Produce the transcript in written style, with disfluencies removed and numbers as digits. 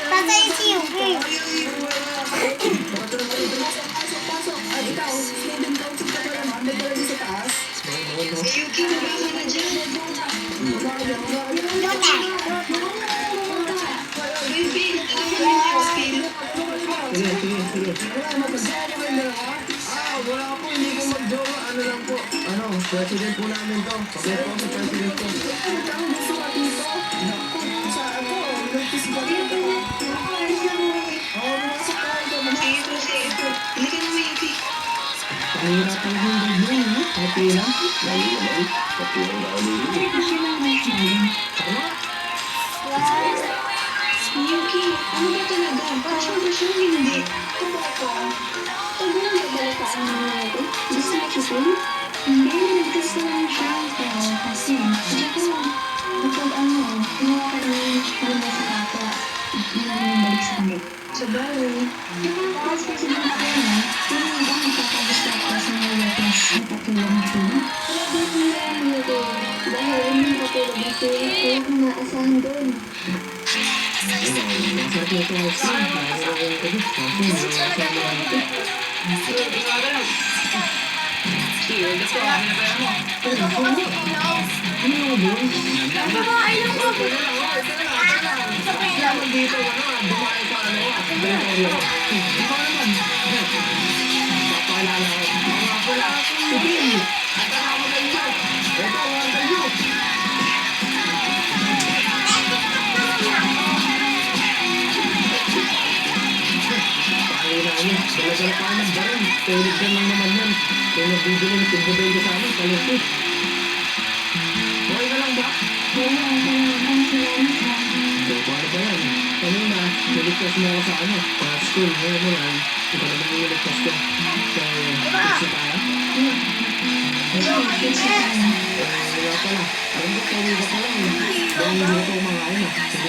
Tatay si Yuki. Si Yuki, baba ka na dyan. Luta. Baby, happy na Wala po, hindi ko mag-jowa. Ano lang po? President po namin to. Pagkat po sa president ko. Sige po, sige po. Halika na, Yuki. Pahirapan ko yung gagawin, no? Okay lang. Lalo naman. Pati ang lalo. Yuki, ano ba talaga? Passion ba siya? Hindi. Hindi, nagtest lang siya. Kasi, kapag kinuha ka rin yung sa kapwa, hindi naman balik sa kanila. So, bawal. Kasi kasi din ako na, yung iba magkakagusto ka sa mga letters na patulong siya. Kaya di ko na lang yun. Dahil hindi patulong ito, kaya kung maasahan doon. Dala-dala pa ng baron. Tulog ka lang naman yan. Kaya nagbibili ng timbabay ka sa amin. Kalito. Okay ka lang ba? Kaya ang salamat lang. So, paano ba yan? Kanina, niligtas mo ako sa school. Ngayon mo yan. Ikaw naman yung niligtas ko. So, fix na tayo? Kaya pala. Alam ko, tawi ka pa lang. Dahil hindi ko kumakain. Sige